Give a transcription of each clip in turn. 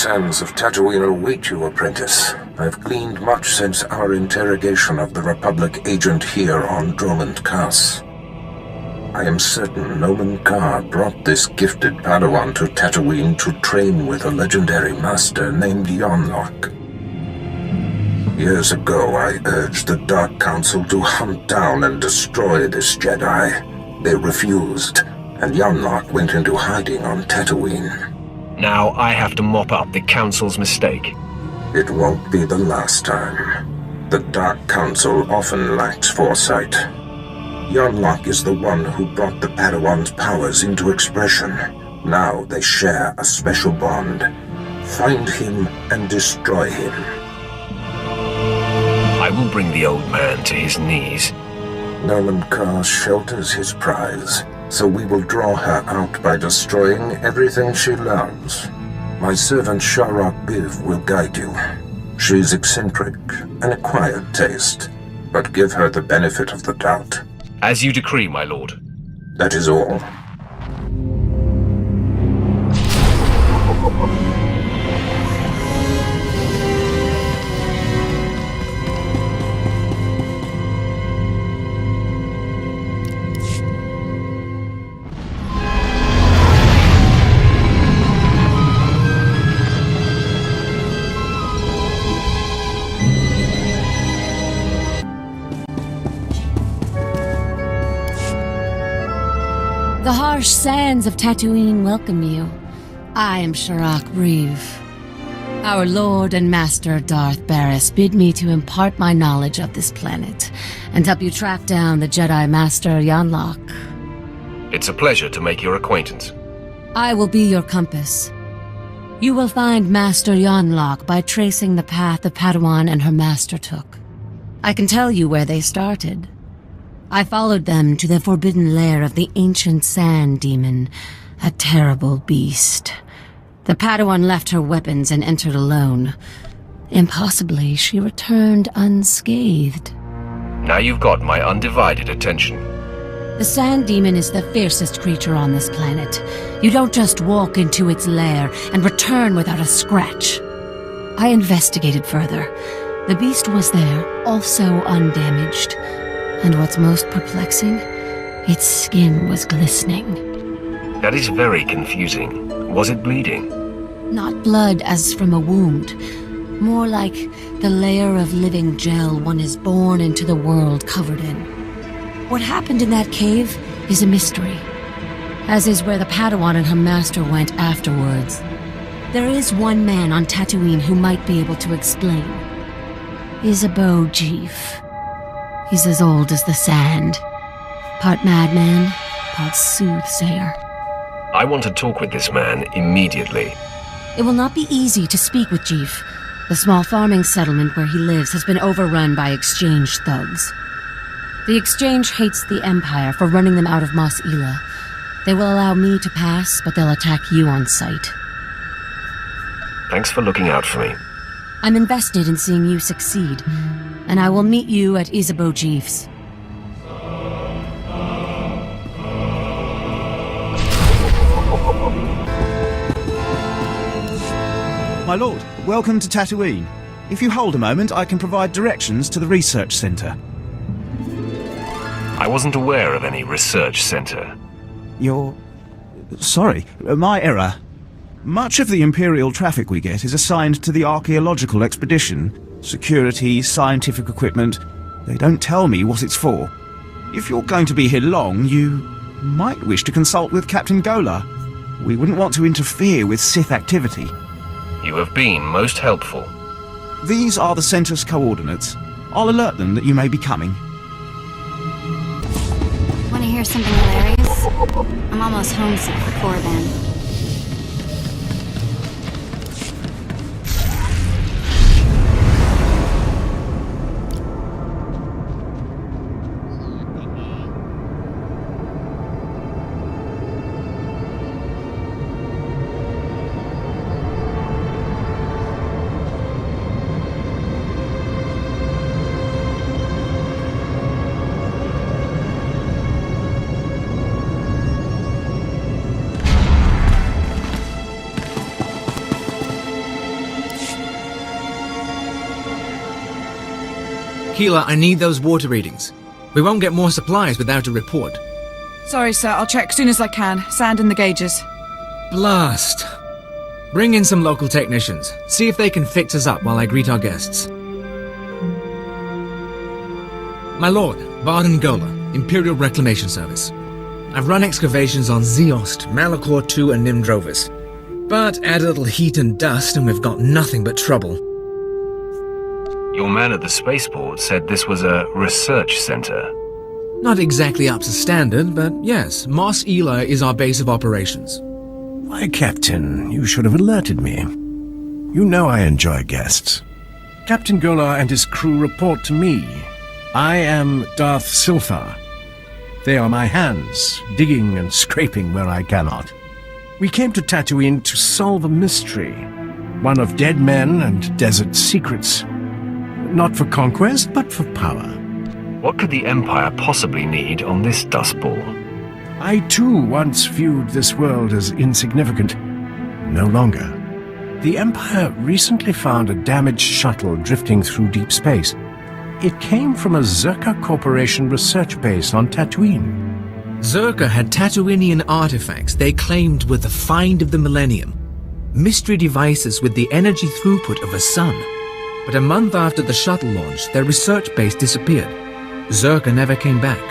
sands of Tatooine await you, apprentice. I've gleaned much since our interrogation of the Republic agent here on Nomen Karr. I am certain Nomen Karr brought this gifted Padawan to Tatooine to train with a legendary master named Yonlach. Years ago, I urged the Dark Council to hunt down and destroy this Jedi. They refused, and Yonlach went into hiding on Tatooine. Now I have to mop up the Council's mistake. It won't be the last time. The Dark Council often lacks foresight. Yonlach is the one who brought the Padawan's powers into expression. Now they share a special bond. Find him and destroy him. I will bring the old man to his knees. Nomen Karr shelters his prize, so we will draw her out by destroying everything she loves. My servant Sharak Biv will guide you. She's eccentric, an acquired taste, but give her the benefit of the doubt. As you decree, my lord. That is all. The harsh sands of Tatooine welcome you. I am Sharak Breeve. Our Lord and Master Darth Barris bid me to impart my knowledge of this planet and help you track down the Jedi Master Yonlach. It's a pleasure to make your acquaintance. I will be your compass. You will find Master Yonlach by tracing the path the Padawan and her master took. I can tell you where they started. I followed them to the forbidden lair of the ancient sand demon, a terrible beast. The Padawan left her weapons and entered alone. Impossibly, she returned unscathed. Now you've got my undivided attention. The sand demon is the fiercest creature on this planet. You don't just walk into its lair and return without a scratch. I investigated further. The beast was there, also undamaged. And what's most perplexing, its skin was glistening. That is very confusing. Was it bleeding? Not blood as from a wound. More like the layer of living gel one is born into the world covered in. What happened in that cave is a mystery, as is where the Padawan and her master went afterwards. There is one man on Tatooine who might be able to explain. Isabeau Jeef. He's as old as the sand. Part madman, part soothsayer. I want to talk with this man immediately. It will not be easy to speak with Jeef. The small farming settlement where he lives has been overrun by exchange thugs. The exchange hates the Empire for running them out of Mos Ela. They will allow me to pass, but they'll attack you on sight. Thanks for looking out for me. I'm invested in seeing you succeed, and I will meet you at Isabeau Jeef's. My lord, welcome to Tatooine. If you hold a moment, I can provide directions to the research center. I wasn't aware of any research center. Sorry, my error. Much of the Imperial traffic we get is assigned to the archaeological expedition. Security, scientific equipment. They don't tell me what it's for. If you're going to be here long, you might wish to consult with Captain Gola. We wouldn't want to interfere with Sith activity. You have been most helpful. These are the center's coordinates. I'll alert them that you may be coming. Want to hear something hilarious? I'm almost homesick for Korriban. Keela, I need those water readings. We won't get more supplies without a report. Sorry, sir. I'll check soon as I can. Sand in the gauges. Blast. Bring in some local technicians. See if they can fix us up while I greet our guests. My lord, Varden Gola, Imperial Reclamation Service. I've run excavations on Zeost, Malachor II and Nimdrovis. But add a little heat and dust and we've got nothing but trouble. Your man at the spaceport said this was a research center. Not exactly up to standard, but yes, Mos Ela is our base of operations. Why, Captain, you should have alerted me. You know I enjoy guests. Captain Golar and his crew report to me. I am Darth Silthar. They are my hands, digging and scraping where I cannot. We came to Tatooine to solve a mystery, one of dead men and desert secrets. Not for conquest, but for power. What could the Empire possibly need on this dust ball? I too once viewed this world as insignificant. No longer. The Empire recently found a damaged shuttle drifting through deep space. It came from a Zerka Corporation research base on Tatooine. Zerka had Tatooinian artifacts they claimed were the find of the millennium. Mystery devices with the energy throughput of a sun. But a month after the shuttle launch, their research base disappeared. Zerka never came back.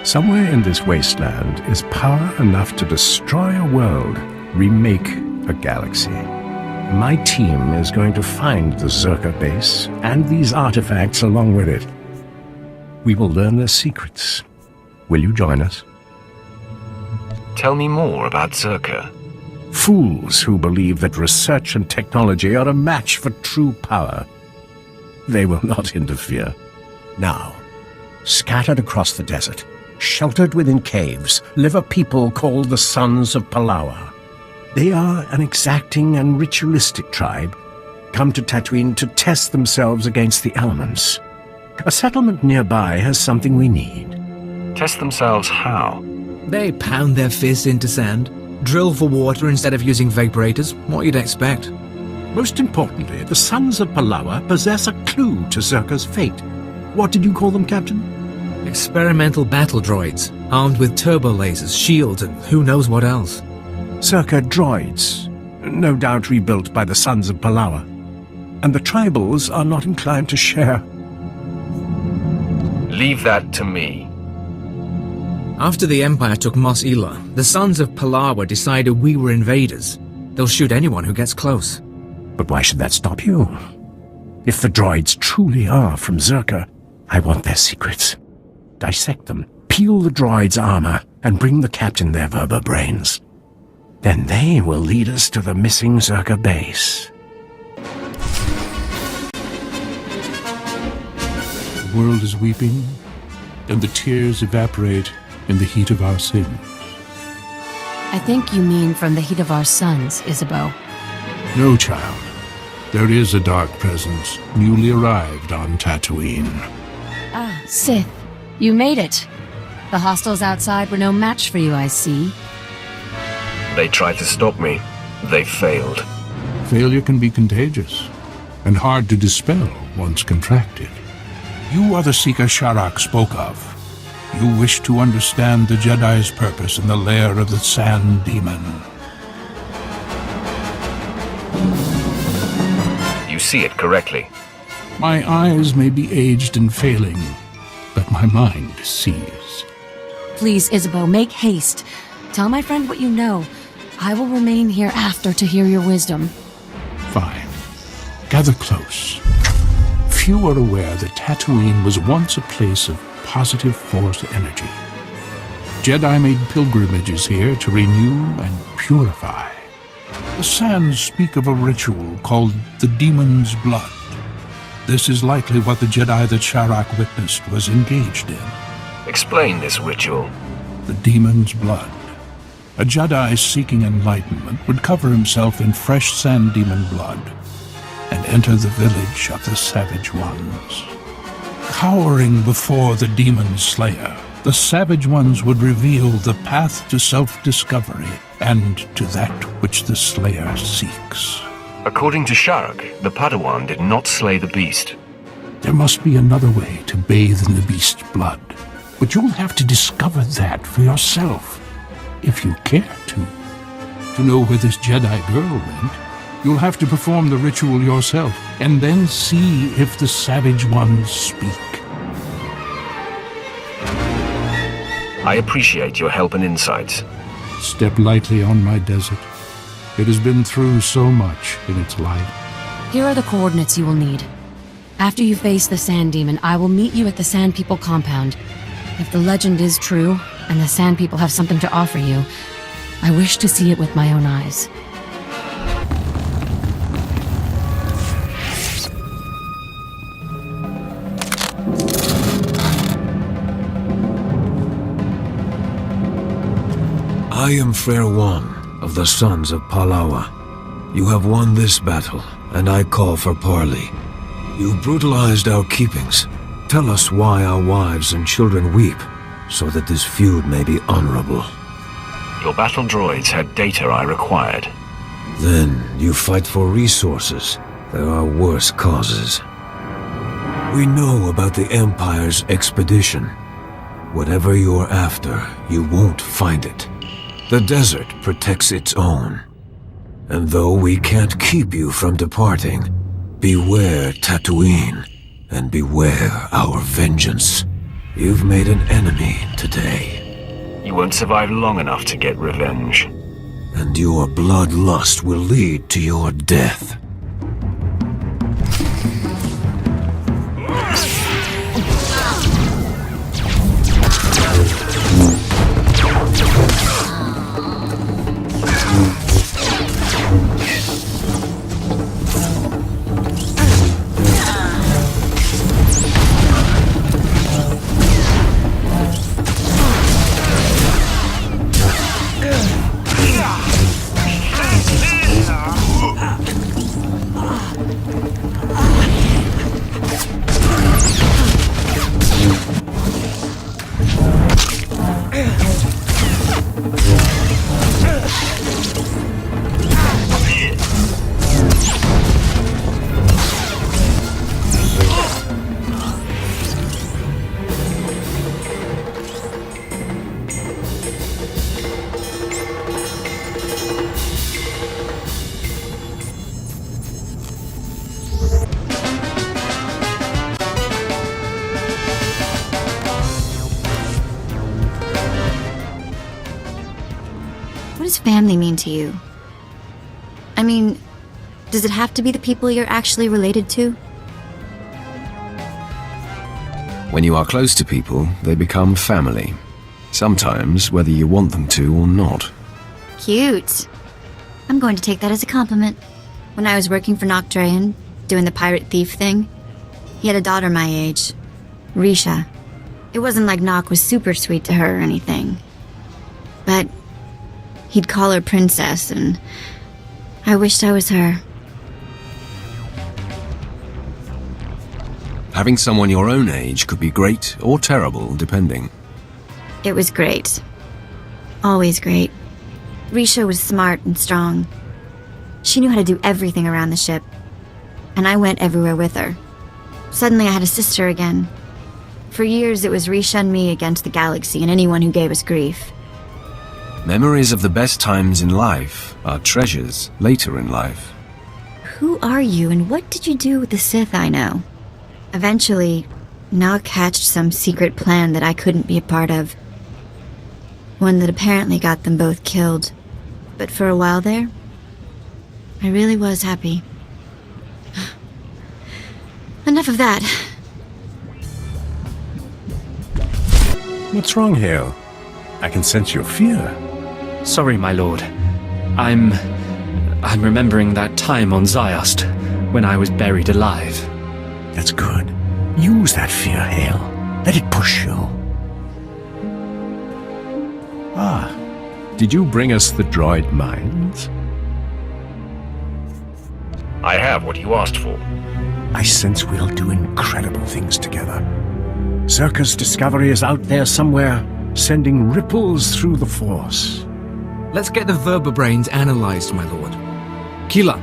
Somewhere in this wasteland is power enough to destroy a world, remake a galaxy. My team is going to find the Zerka base and these artifacts along with it. We will learn their secrets. Will you join us? Tell me more about Zerka. Fools who believe that research and technology are a match for true power. They will not interfere. Now, scattered across the desert, sheltered within caves, live a people called the Sons of Palawa. They are an exacting and ritualistic tribe, come to Tatooine to test themselves against the elements. A settlement nearby has something we need. Test themselves how? They pound their fists into sand, drill for water instead of using vaporators, what you'd expect. Most importantly, the Sons of Palawa possess a clue to Zerka's fate. What did you call them, Captain? Experimental battle droids, armed with turbo lasers, shields, and who knows what else. Zerka droids, no doubt rebuilt by the Sons of Palawa. And the tribals are not inclined to share. Leave that to me. After the Empire took Mos Ela, the Sons of Palawa decided we were invaders. They'll shoot anyone who gets close. But why should that stop you? If the droids truly are from Zerka, I want their secrets. Dissect them, peel the droids' armor, and bring the captain their Verba brains. Then they will lead us to the missing Zerka base. The world is weeping, and the tears evaporate in the heat of our sins. I think you mean from the heat of our suns, Isabeau. No, child. There is a dark presence newly arrived on Tatooine. Ah, Sith. You made it. The hostiles outside were no match for you, I see. They tried to stop me. They failed. Failure can be contagious, and hard to dispel once contracted. You are the seeker Sharak spoke of. You wish to understand the Jedi's purpose in the lair of the Sand Demon. You see it correctly. My eyes may be aged and failing, but my mind sees. Please, Isabeau, make haste. Tell my friend what you know. I will remain here after to hear your wisdom. Fine. Gather close. Few are aware that Tatooine was once a place of positive Force energy. Jedi made pilgrimages here to renew and purify. The sands speak of a ritual called the Demon's Blood. This is likely what the Jedi that Sharak witnessed was engaged in. Explain this ritual. The Demon's Blood. A Jedi seeking enlightenment would cover himself in fresh Sand Demon blood and enter the village of the Savage Ones. Cowering before the Demon Slayer, the Savage Ones would reveal the path to self-discovery and to that which the Slayer seeks. According to Sharak, the Padawan did not slay the beast. There must be another way to bathe in the beast's blood. But you'll have to discover that for yourself, if you care to. To know where this Jedi girl went, you'll have to perform the ritual yourself, and then see if the Savage Ones speak. I appreciate your help and insights. Step lightly on my desert. It has been through so much in its life. Here are the coordinates you will need. After you face the Sand Demon, I will meet you at the Sand People compound. If the legend is true, and the Sand People have something to offer you, I wish to see it with my own eyes. I am Fair One of the Sons of Palawa. You have won this battle, and I call for parley. You brutalized our keepings. Tell us why our wives and children weep, so that this feud may be honorable. Your battle droids had data I required. Then you fight for resources. There are worse causes. We know about the Empire's expedition. Whatever you're after, you won't find it. The desert protects its own. And though we can't keep you from departing, beware Tatooine, and beware our vengeance. You've made an enemy today. You won't survive long enough to get revenge. And your bloodlust will lead to your death. What does family mean to you? I mean, does it have to be the people you're actually related to? When you are close to people, they become family. Sometimes, whether you want them to or not. Cute. I'm going to take that as a compliment. When I was working for Noctrayan, doing the pirate thief thing, he had a daughter my age, Risha. It wasn't like Nock was super sweet to her or anything. But he'd call her princess, and I wished I was her. Having someone your own age could be great or terrible, depending. It was great. Always great. Risha was smart and strong. She knew how to do everything around the ship. And I went everywhere with her. Suddenly I had a sister again. For years it was Risha and me against the galaxy and anyone who gave us grief. Memories of the best times in life are treasures later in life. Who are you and what did you do with the Sith I know? Eventually, Nock hatched some secret plan that I couldn't be a part of. One that apparently got them both killed. But for a while there, I really was happy. Enough of that. What's wrong, Hale? I can sense your fear. Sorry, my lord. I'm remembering that time on Ziost, when I was buried alive. That's good. Use that fear, Hale. Let it push you. Ah, did you bring us the droid mines? I have what you asked for. I sense we'll do incredible things together. Zerka's discovery is out there somewhere, sending ripples through the Force. Let's get the vertebrains analyzed, my lord. Kila.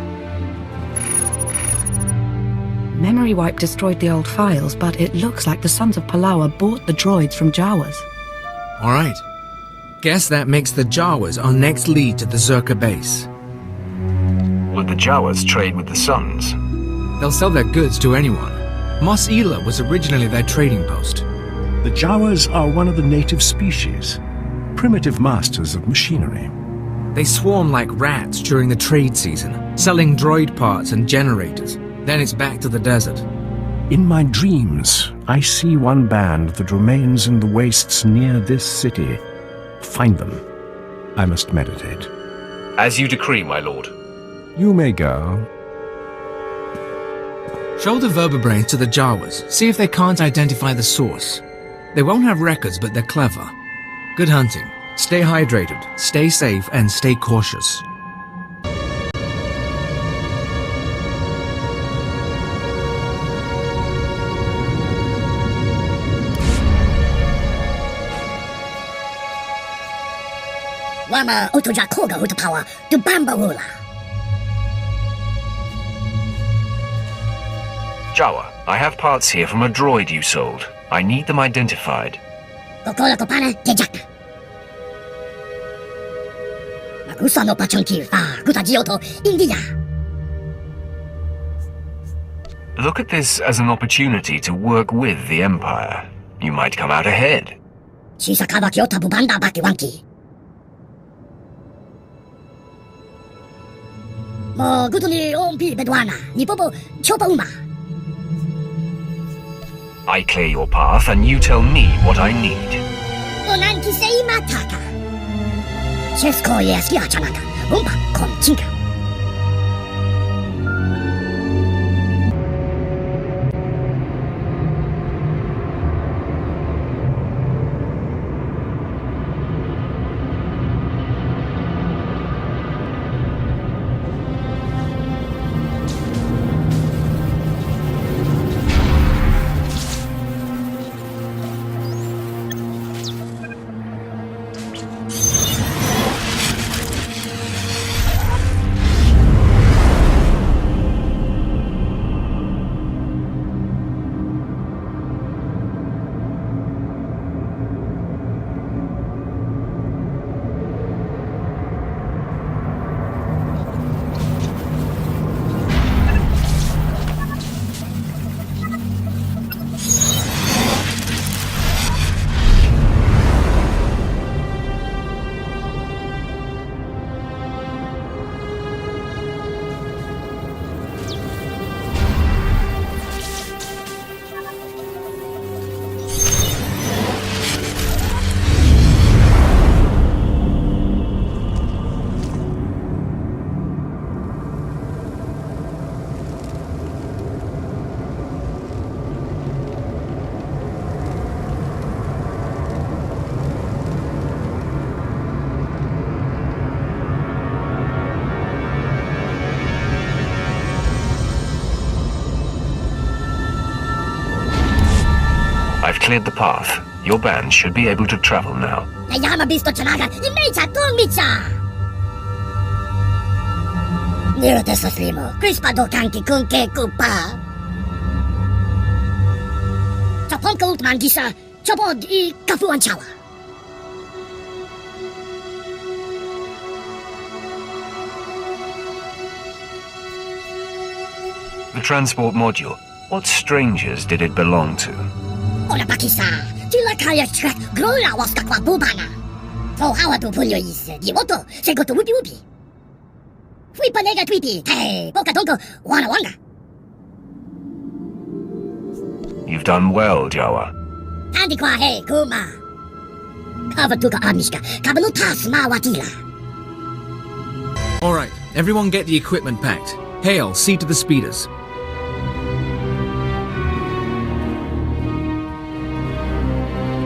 memory wipe destroyed the old files, but it looks like the Sons of Palawa bought the droids from Jawas. Alright. Guess that makes the Jawas our next lead to the Zerka base. Would the Jawas trade with the Suns? They'll sell their goods to anyone. Mos Ela was originally their trading post. The Jawas are one of the native species, primitive masters of machinery. They swarm like rats during the trade season, selling droid parts and generators. Then it's back to the desert. In my dreams, I see one band that remains in the wastes near this city. Find them. I must meditate. As you decree, my lord. You may go. Show the vertebrates to the Jawas. See if they can't identify the source. They won't have records, but they're clever. Good hunting. Stay hydrated, stay safe, and stay cautious. Wama utuja koga utapawa du bambawula. Jawa, I have parts here from a droid you sold. I need them identified. Kokola kopana tejak. Usano pachonki fa gutagioto India. Look at this as an opportunity to work with the Empire. You might come out ahead. Shisakawa kyota bubanda bakiwanki. Mo gutuni ompi bedwana ni bobo chopa uma. I clear your path and you tell me what I need. Onanki sei mataka. Chesko yeski achanaka. Umpa komchinka. I've cleared the path. Your band should be able to travel now. Yama bisto chanaga imecha tomicha. Nero tesoslimo, crispa do kanki kunke kupa. Chaponka ultman gisa, chopod I kafuan chawa. The transport module. What strangers did it belong to? Ola pakisa, tila kaya chka grola waska kwa bubana. So how to pull your is dimoto, se go to wupi wupi. Fui panega tweety, hey, boka donko, wana wanga. You've done well, Jawa. Andi kwa hey, kuma. Kava tuka amishka, kabanu tasma watila. Alright, everyone get the equipment packed. Hail, see to the speeders.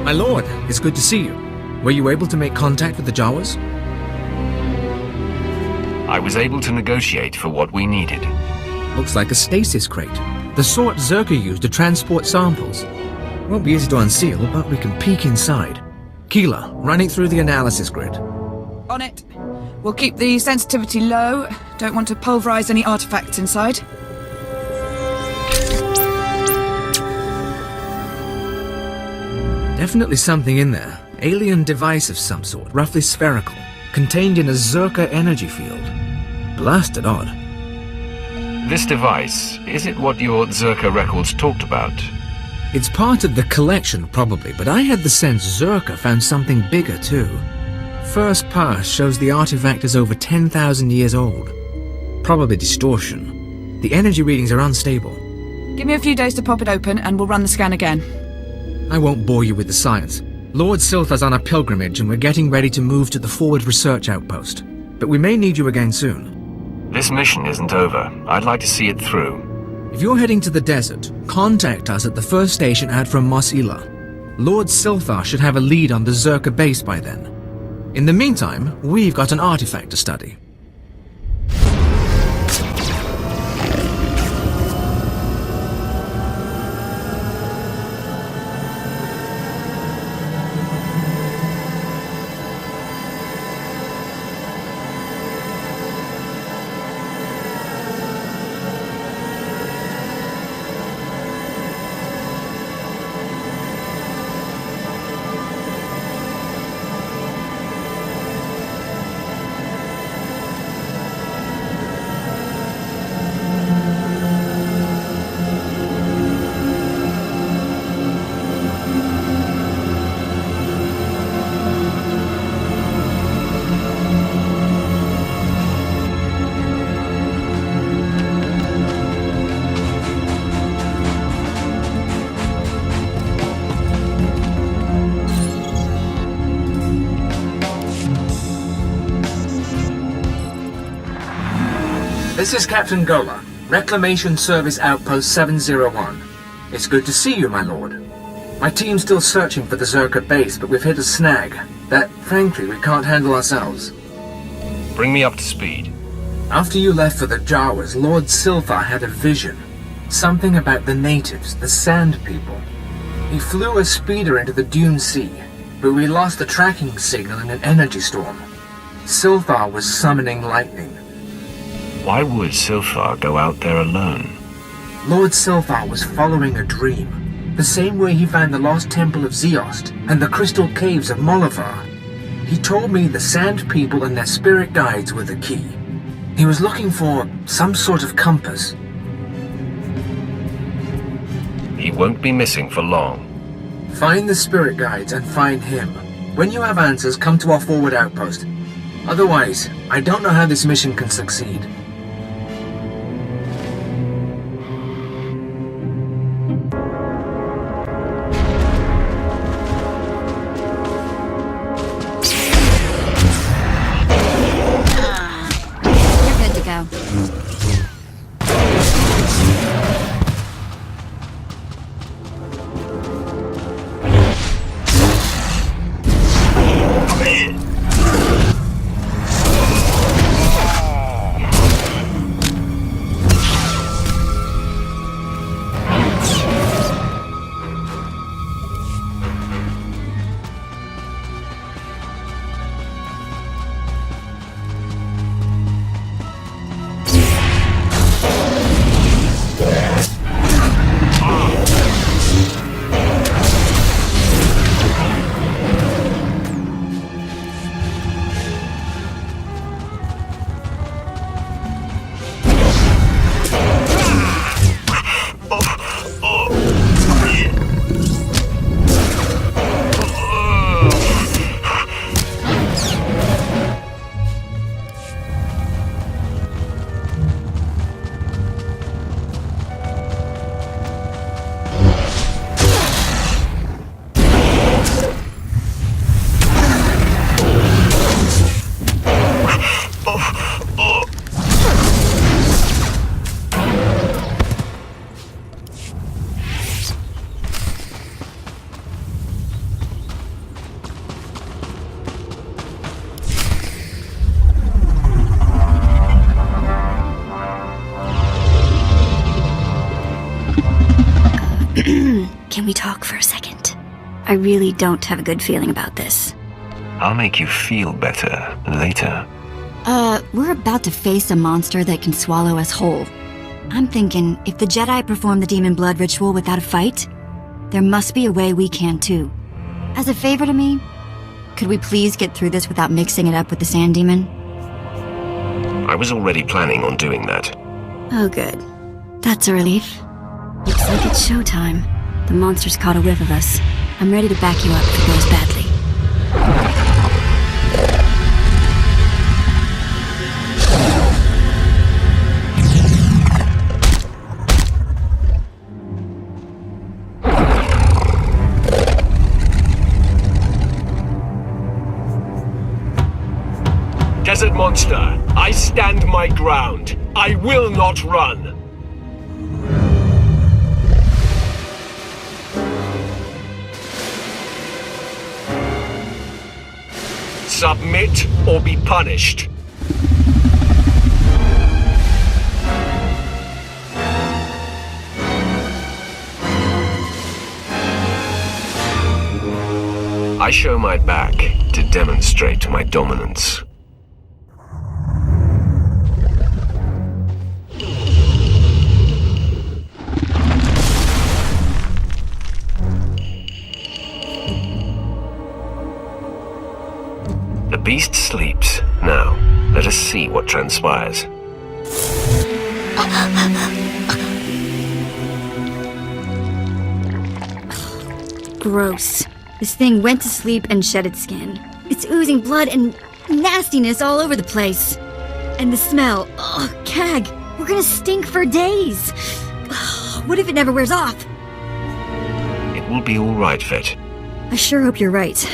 My lord, it's good to see you. Were you able to make contact with the Jawas? I was able to negotiate for what we needed. Looks like a stasis crate. The sort Zerka used to transport samples. Won't be easy to unseal, but we can peek inside. Keela, running through the analysis grid. On it. We'll keep the sensitivity low. Don't want to pulverize any artifacts inside. Definitely something in there. Alien device of some sort, roughly spherical, contained in a Zerka energy field. Blasted odd. This device, is it what your Zerka records talked about? It's part of the collection, probably, but I had the sense Zerka found something bigger, too. First pass shows the artifact is over 10,000 years old. Probably distortion. The energy readings are unstable. Give me a few days to pop it open and we'll run the scan again. I won't bore you with the science. Lord Silthar's on a pilgrimage and we're getting ready to move to the forward research outpost. But we may need you again soon. This mission isn't over. I'd like to see it through. If you're heading to the desert, contact us at the first station out from Mos Ila. Lord Silthar should have a lead on the Zerka base by then. In the meantime, we've got an artifact to study. This is Captain Gola, Reclamation Service Outpost 701. It's good to see you, my lord. My team's still searching for the Zerka base, but we've hit a snag that, frankly, we can't handle ourselves. Bring me up to speed. After you left for the Jawas, Lord Silthar had a vision. Something about the natives, the Sand People. He flew a speeder into the Dune Sea, but we lost the tracking signal in an energy storm. Silthar was summoning lightning. Why would Silthar go out there alone? Lord Silthar was following a dream, the same way he found the lost temple of Zeost and the crystal caves of Molivar. He told me the Sand People and their spirit guides were the key. He was looking for some sort of compass. He won't be missing for long. Find the spirit guides and find him. When you have answers, come to our forward outpost. Otherwise, I don't know how this mission can succeed. Can we talk for a second? I really don't have a good feeling about this. I'll make you feel better later. We're about to face a monster that can swallow us whole. I'm thinking, if the Jedi perform the demon blood ritual without a fight, there must be a way we can too. As a favor to me, could we please get through this without mixing it up with the Sand Demon? I was already planning on doing that. Oh, good. That's a relief. Looks like it's showtime. The monster's caught a whiff of us. I'm ready to back you up if it goes badly. Desert monster, I stand my ground. I will not run. Submit or be punished. I show my back to demonstrate my dominance. The beast sleeps. Now, let us see what transpires. Gross. This thing went to sleep and shed its skin. It's oozing blood and nastiness all over the place. And the smell. Ugh, Cag, we're gonna stink for days. Ugh, what if it never wears off? It will be all right, Vet. I sure hope you're right.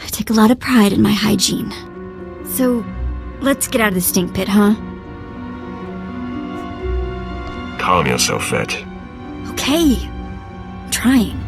I take a lot of pride in my hygiene. So, let's get out of the stink pit, huh? Calm yourself, Vet. Okay. I'm trying.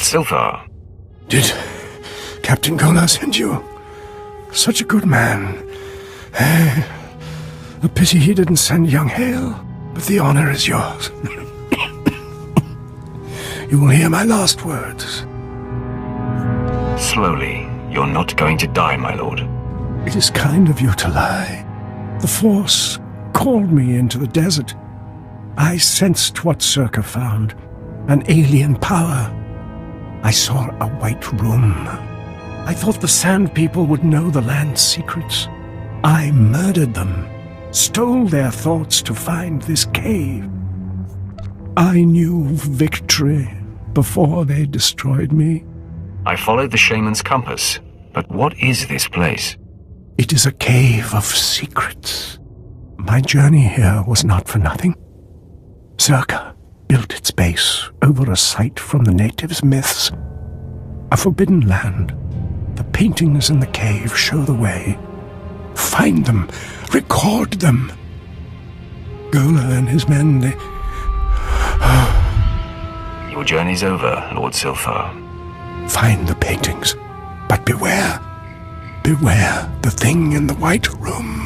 So far. Did Captain Kola send you? Such a good man. A pity he didn't send young Hale, but the honor is yours. You will hear my last words. Slowly. You're not going to die, my lord. It is kind of you to lie. The Force called me into the desert. I sensed what Circa found. An alien power. I saw a white room. I thought the Sand People would know the land's secrets. I murdered them. stole their thoughts to find this cave. I knew victory before they destroyed me. I followed the shaman's compass, but what is this place? It is a cave of secrets. My journey here was not for nothing. Zerka built its base over a site from the natives' myths. A forbidden land. The paintings in the cave show the way. Find them. Record them. Gola and his men, they... Your journey's over, Lord Silfar. Find the paintings, but beware. Beware the thing in the white room.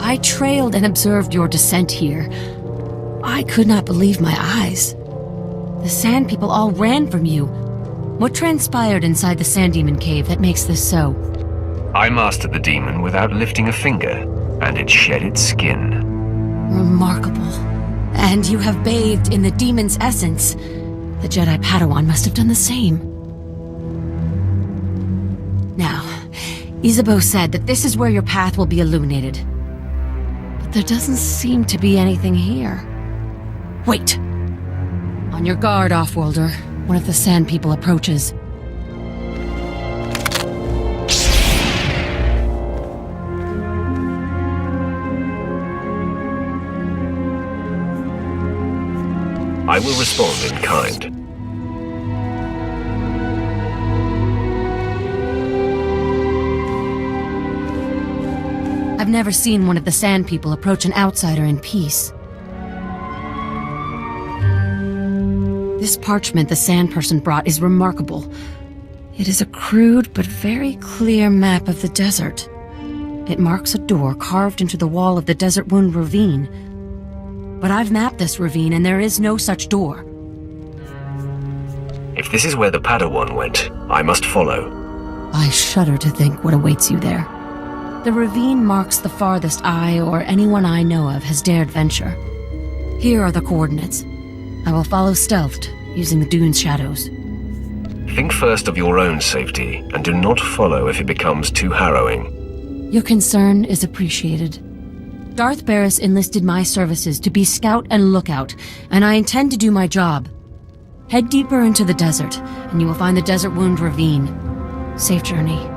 I trailed and observed your descent here. I could not believe my eyes. The Sand People all ran from you. What transpired inside the Sand Demon Cave that makes this so? I mastered the demon without lifting a finger, and it shed its skin. Remarkable. And you have bathed in the demon's essence. The Jedi Padawan must have done the same. Now, Isabeau said that this is where your path will be illuminated. But there doesn't seem to be anything here. Wait! On your guard, Offworlder. One of the Sand People approaches. I will respond in kind. I've never seen one of the Sand People approach an outsider in peace. This parchment the Sand Person brought is remarkable. It is a crude but very clear map of the desert. It marks a door carved into the wall of the Desert Wound Ravine. But I've mapped this ravine and there is no such door. If this is where the Padawan went, I must follow. I shudder to think what awaits you there. The ravine marks the farthest I or anyone I know of has dared venture. Here are the coordinates. I will follow stealthed, using the dune's shadows. Think first of your own safety, and do not follow if it becomes too harrowing. Your concern is appreciated. Darth Barris enlisted my services to be scout and lookout, and I intend to do my job. Head deeper into the desert, and you will find the Desert Wound Ravine. Safe journey.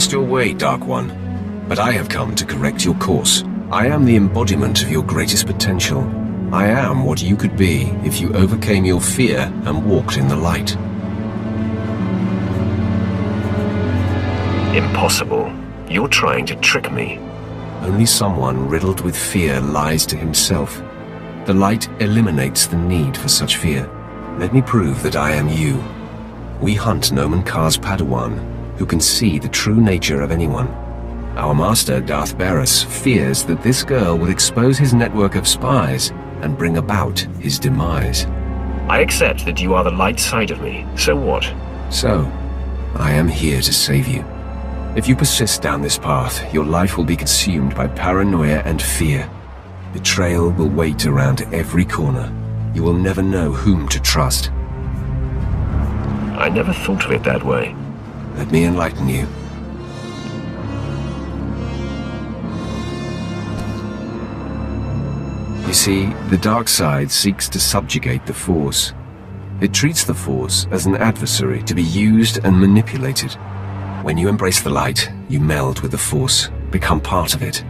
lost your way, Dark One. But I have come to correct your course. I am the embodiment of your greatest potential. I am what you could be if you overcame your fear and walked in the light. Impossible. You're trying to trick me. Only someone riddled with fear lies to himself. The light eliminates the need for such fear. Let me prove that I am you. We hunt Nomen Karr's Padawan, who can see the true nature of anyone. Our master, Darth Barris, fears that this girl will expose his network of spies and bring about his demise. I accept that you are the light side of me. So what? So, I am here to save you. If you persist down this path, your life will be consumed by paranoia and fear. Betrayal will wait around every corner. You will never know whom to trust. I never thought of it that way. Let me enlighten you. You see, the dark side seeks to subjugate the Force. It treats the Force as an adversary to be used and manipulated. When you embrace the light, you meld with the Force, become part of it.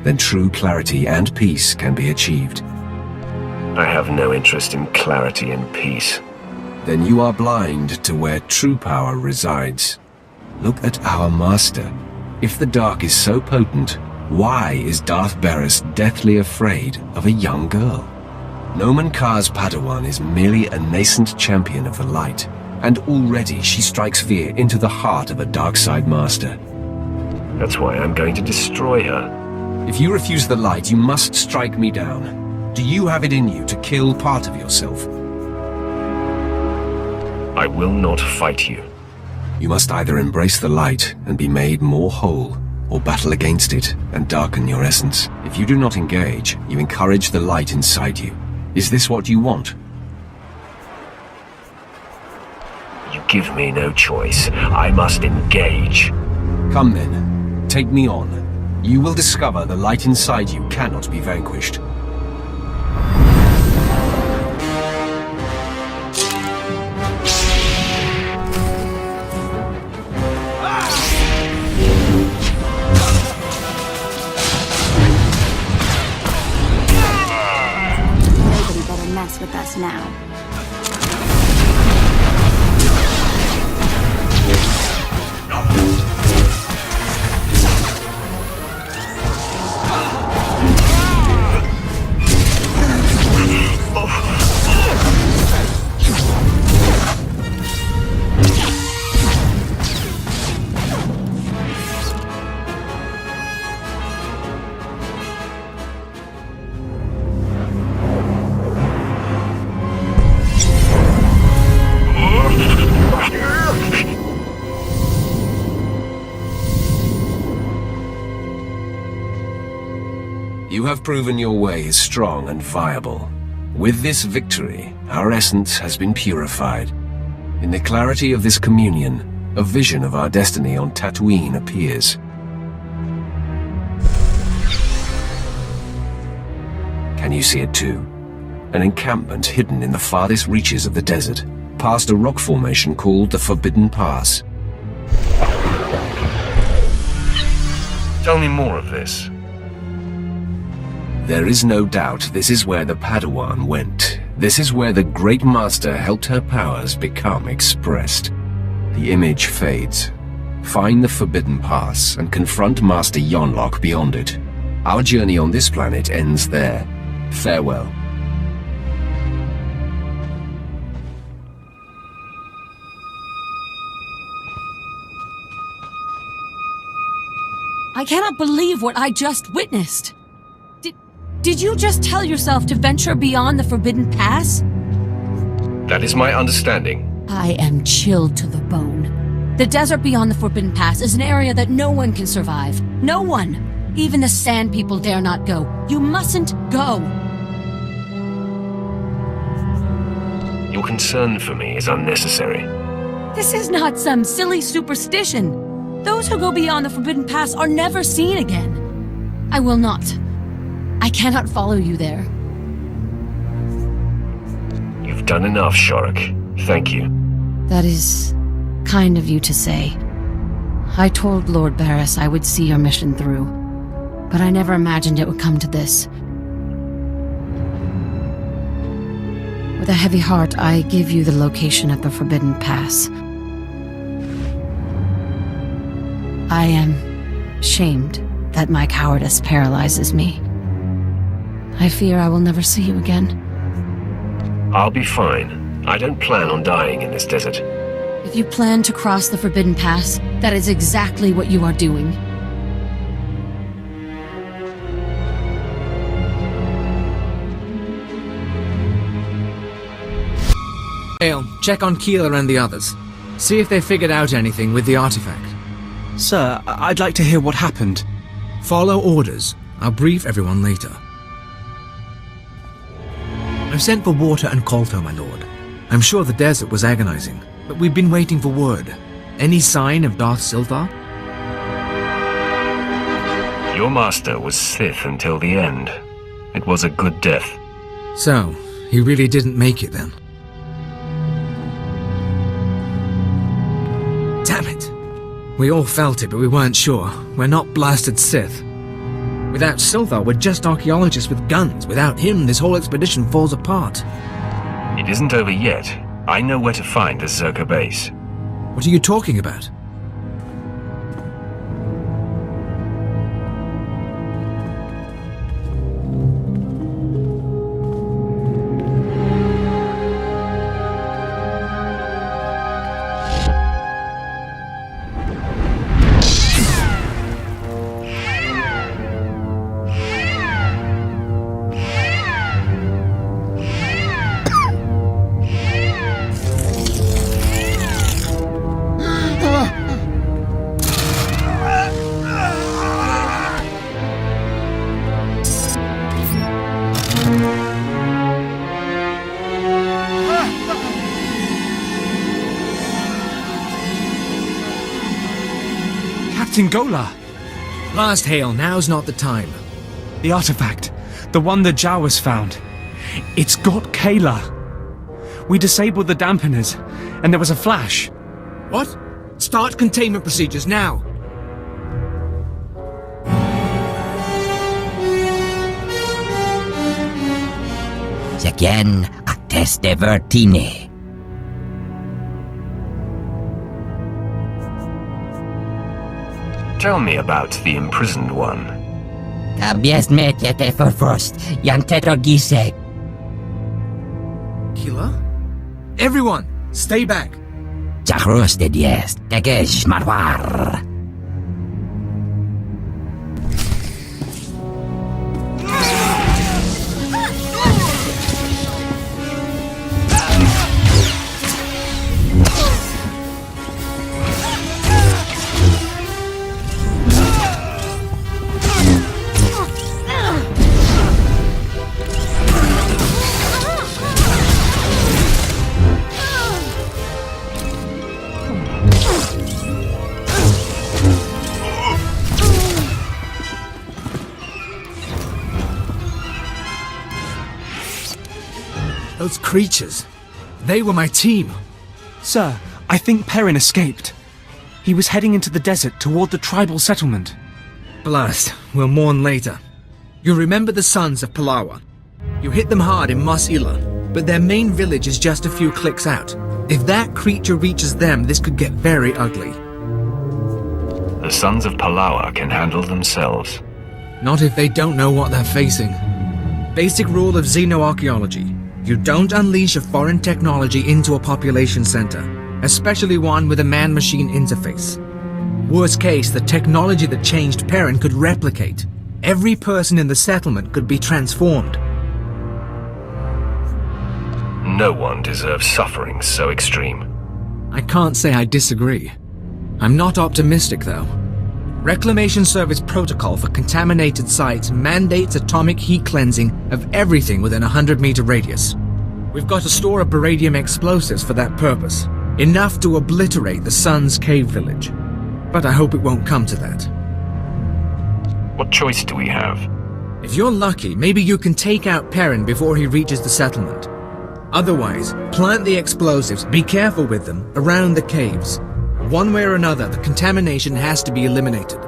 Then true clarity and peace can be achieved. I have no interest in clarity and peace. Then you are blind to where true power resides. Look at our master. If the dark is so potent, why is Darth Barris deathly afraid of a young girl? Nomen Karr's Padawan is merely a nascent champion of the light, and already she strikes fear into the heart of a dark side master. That's why I'm going to destroy her. If you refuse the light, you must strike me down. Do you have it in you to kill part of yourself? I will not fight you. You must either embrace the light and be made more whole, or battle against it and darken your essence. If you do not engage, you encourage the light inside you. Is this what you want? You give me no choice. I must engage. Come then, take me on. You will discover the light inside you cannot be vanquished. With us now. You have proven your way is strong and viable. With this victory, our essence has been purified. In the clarity of this communion, a vision of our destiny on Tatooine appears. Can you see it too? An encampment hidden in the farthest reaches of the desert, past a rock formation called the Forbidden Pass. Tell me more of this. There is no doubt this is where the Padawan went. This is where the Great Master helped her powers become expressed. The image fades. Find the Forbidden Pass and confront Master Yonlach beyond it. Our journey on this planet ends there. Farewell. I cannot believe what I just witnessed. Did you just tell yourself to venture beyond the Forbidden Pass? That is my understanding. I am chilled to the bone. The desert beyond the Forbidden Pass is an area that no one can survive. No one! Even the Sand People dare not go. You mustn't go! Your concern for me is unnecessary. This is not some silly superstition. Those who go beyond the Forbidden Pass are never seen again. I will not. I cannot follow you there. You've done enough, Shorik. Thank you. That is kind of you to say. I told Lord Barris I would see your mission through, but I never imagined it would come to this. With a heavy heart, I give you the location of the Forbidden Pass. I am shamed that my cowardice paralyzes me. I fear I will never see you again. I'll be fine. I don't plan on dying in this desert. If you plan to cross the Forbidden Pass, that is exactly what you are doing. Hale, check on Keeler and the others. See if they figured out anything with the artifact. Sir, I'd like to hear what happened. Follow orders. I'll brief everyone later. I've sent for water and Kolto, my lord. I'm sure the desert was agonizing, but we've been waiting for word. Any sign of Darth Silthar? Your master was Sith until the end. It was a good death. So, he really didn't make it then? Damn it! We all felt it, but we weren't sure. We're not blasted Sith. Without Silthar, we're just archaeologists with guns. Without him, this whole expedition falls apart. It isn't over yet. I know where to find the Zerka base. What are you talking about? Captain Gola! Last Hale, now's not the time. The artifact. The one the Jawas found. It's got Kayla. We disabled the dampeners, and there was a flash. What? Start containment procedures now! Again, atteste vertine. Tell me about the imprisoned one. Kabies metete for frost, yanteto gise. Keeler? Everyone, stay back. Jahruste dies, tegesh marwar. Those creatures. They were my team. Sir, I think Perrin escaped. He was heading into the desert toward the tribal settlement. Blast. We'll mourn later. You remember the Sons of Palawa. You hit them hard in Mos Ila, but their main village is just a few clicks out. If that creature reaches them, this could get very ugly. The Sons of Palawa can handle themselves. Not if they don't know what they're facing. Basic rule of xenoarchaeology. You don't unleash a foreign technology into a population center, especially one with a man-machine interface. Worst case, the technology that changed Perrin could replicate. Every person in the settlement could be transformed. No one deserves suffering so extreme. I can't say I disagree. I'm not optimistic, though. Reclamation Service protocol for contaminated sites mandates atomic heat cleansing of everything within a 100-meter radius. We've got a store of beradium explosives for that purpose, enough to obliterate the Sun's cave village. But I hope it won't come to that. What choice do we have? If you're lucky, maybe you can take out Perrin before he reaches the settlement. Otherwise, plant the explosives, be careful with them, around the caves. One way or another, the contamination has to be eliminated.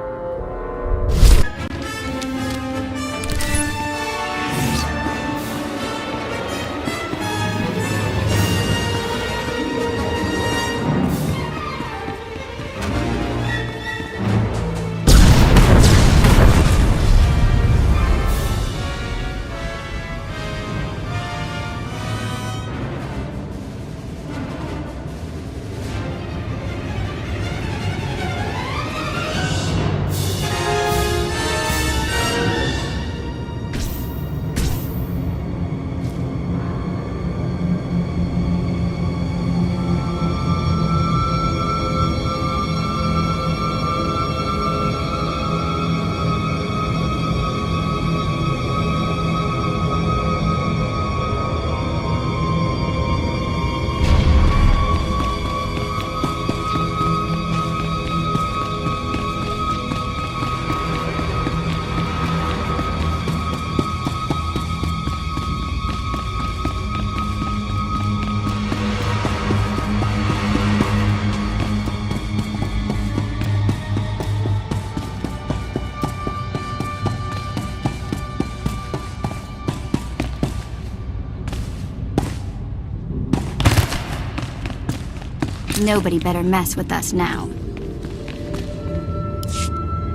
Nobody better mess with us now.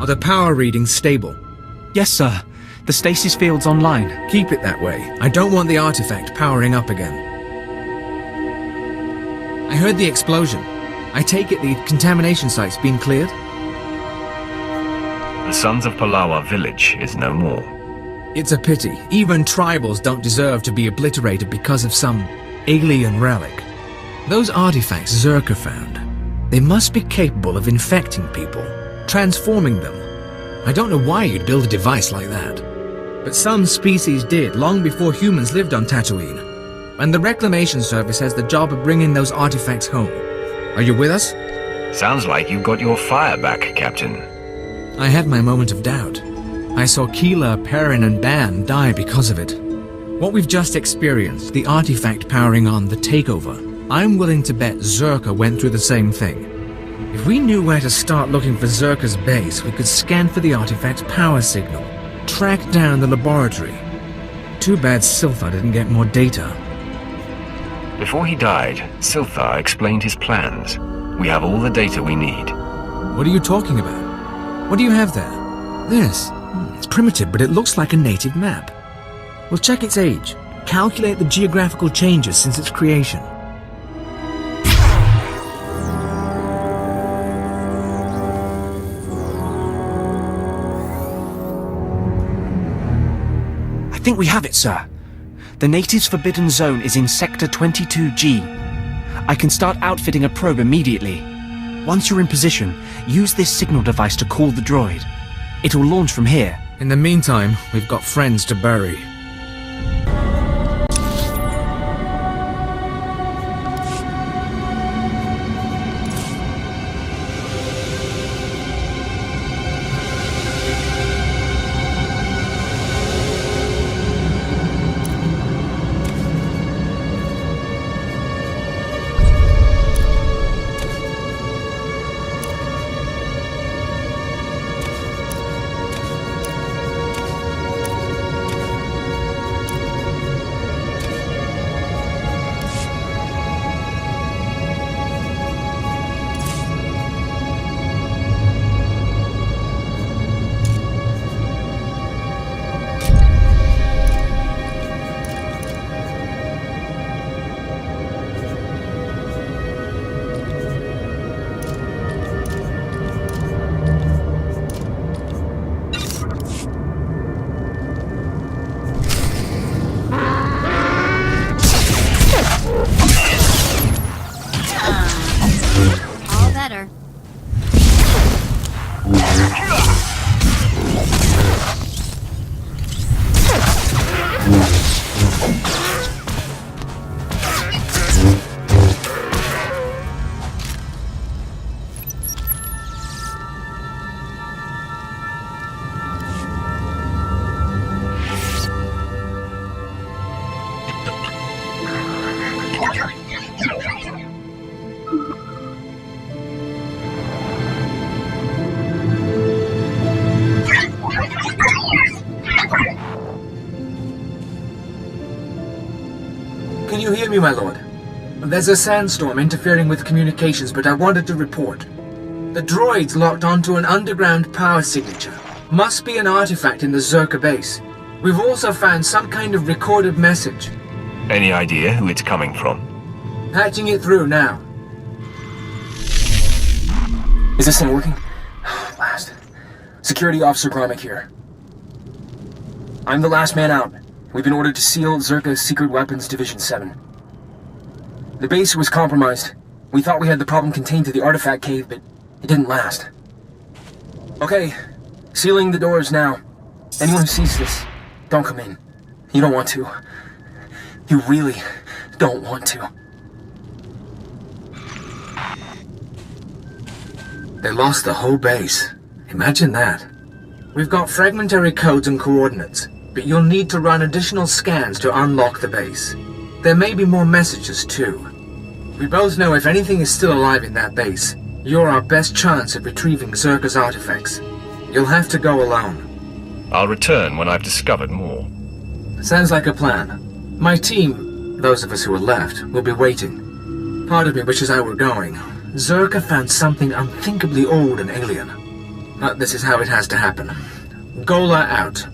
Are the power readings stable? Yes, sir. The stasis field's online. Keep it that way. I don't want the artifact powering up again. I heard the explosion. I take it the contamination site's been cleared? The Sons of Palawa village is no more. It's a pity. Even tribals don't deserve to be obliterated because of some alien relic. Those artifacts Zerka found, they must be capable of infecting people, transforming them. I don't know why you'd build a device like that. But some species did long before humans lived on Tatooine. And the Reclamation Service has the job of bringing those artifacts home. Are you with us? Sounds like you got your fire back, Captain. I had my moment of doubt. I saw Keela, Perrin, and Ban die because of it. What we've just experienced, the artifact powering on the takeover, I'm willing to bet Zerka went through the same thing. If we knew where to start looking for Zerka's base, we could scan for the artifact's power signal, track down the laboratory. Too bad Silthar didn't get more data. Before he died, Silthar explained his plans. We have all the data we need. What are you talking about? What do you have there? This. It's primitive, but it looks like a native map. We'll check its age, calculate the geographical changes since its creation. I think we have it, sir. The natives' forbidden zone is in Sector 22G. I can start outfitting a probe immediately. Once you're in position, use this signal device to call the droid. It'll launch from here. In the meantime, we've got friends to bury. Can you hear me, my lord? There's a sandstorm interfering with communications, but I wanted to report. The droids locked onto an underground power signature. Must be an artifact in the Zerka base. We've also found some kind of recorded message. Any idea who it's coming from? Patching it through now. Is this thing working? Last. Security Officer Gromik here. I'm the last man out. We've been ordered to seal Zerka's Secret Weapons Division 7. The base was compromised. We thought we had the problem contained to the artifact cave, but it didn't last. Okay, sealing the doors now. Anyone who sees this, don't come in. You don't want to. You really don't want to. They lost the whole base. Imagine that. We've got fragmentary codes and coordinates, but you'll need to run additional scans to unlock the base. There may be more messages, too. We both know if anything is still alive in that base, you're our best chance at retrieving Zerka's artifacts. You'll have to go alone. I'll return when I've discovered more. Sounds like a plan. My team, those of us who are left, will be waiting. Part of me wishes I were going. Zerka found something unthinkably old and alien. But this is how it has to happen. Gola out.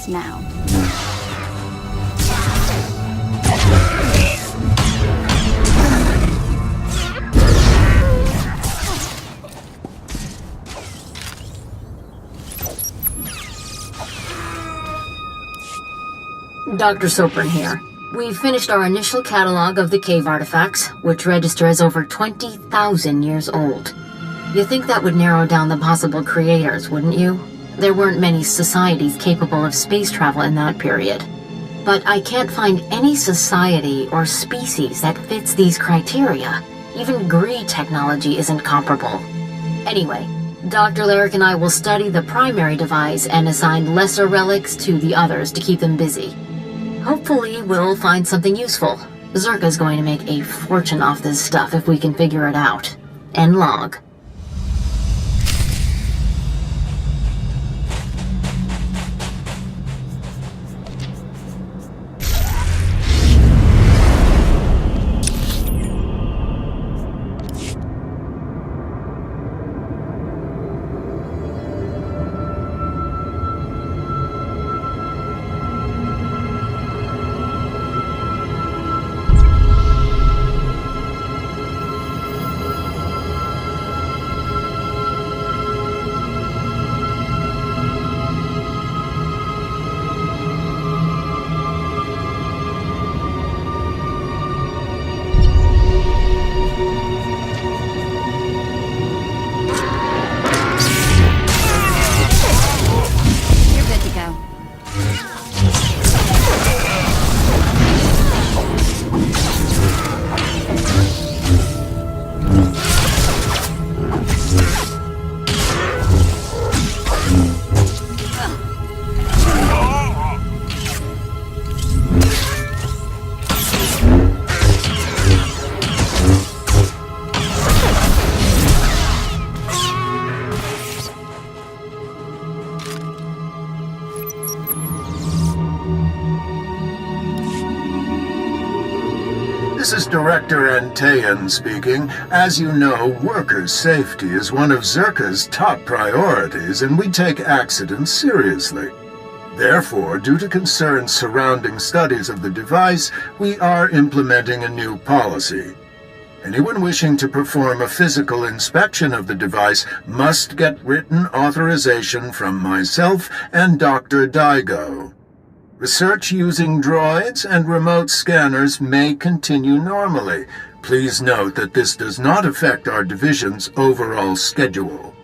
Now. Dr. Sopran here. We've finished our initial catalog of the cave artifacts, which register as over 20,000 years old. You think that would narrow down the possible creators, wouldn't you? There weren't many societies capable of space travel in that period. But I can't find any society or species that fits these criteria. Even Gree technology isn't comparable. Anyway, Dr. Larrick and I will study the primary device and assign lesser relics to the others to keep them busy. Hopefully, we'll find something useful. Zerka's going to make a fortune off this stuff if we can figure it out. End log. This is Director Antaean speaking. As you know, workers' safety is one of Zerka's top priorities, and we take accidents seriously. Therefore, due to concerns surrounding studies of the device, we are implementing a new policy. Anyone wishing to perform a physical inspection of the device must get written authorization from myself and Dr. Daigo. Research using droids and remote scanners may continue normally. Please note that this does not affect our division's overall schedule.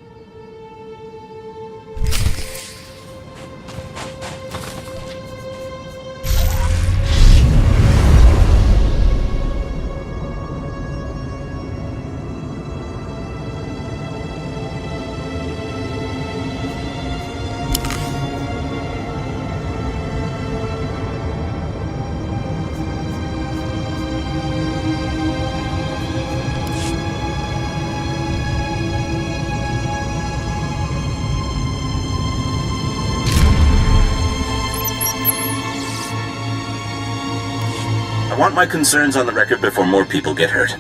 I want my concerns on the record before more people get hurt.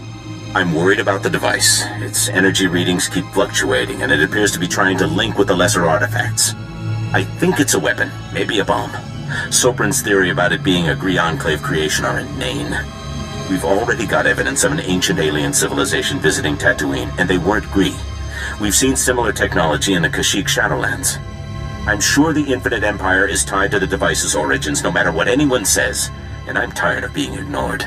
I'm worried about the device. Its energy readings keep fluctuating, and it appears to be trying to link with the lesser artifacts. I think it's a weapon, maybe a bomb. Sopran's theory about it being a Gree Enclave creation are inane. We've already got evidence of an ancient alien civilization visiting Tatooine, and they weren't Gree. We've seen similar technology in the Kashyyyk Shadowlands. I'm sure the Infinite Empire is tied to the device's origins, no matter what anyone says. And I'm tired of being ignored.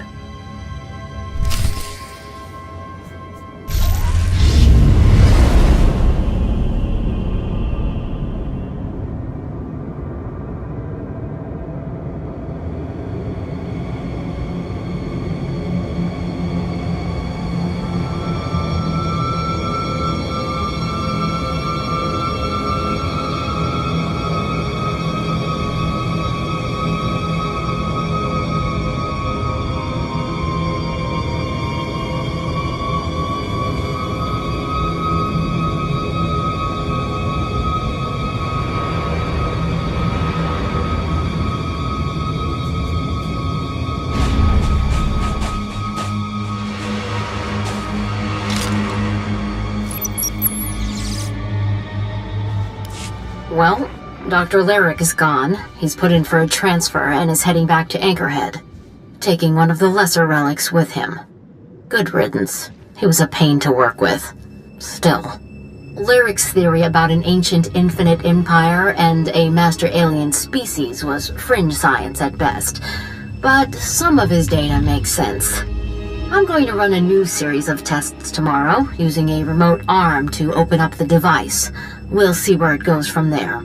Well, Dr. Lyric is gone. He's put in for a transfer and is heading back to Anchorhead, taking one of the lesser relics with him. Good riddance. He was a pain to work with. Still, Lyric's theory about an ancient infinite empire and a master alien species was fringe science at best, but some of his data makes sense. I'm going to run a new series of tests tomorrow, using a remote arm to open up the device. We'll see where it goes from there.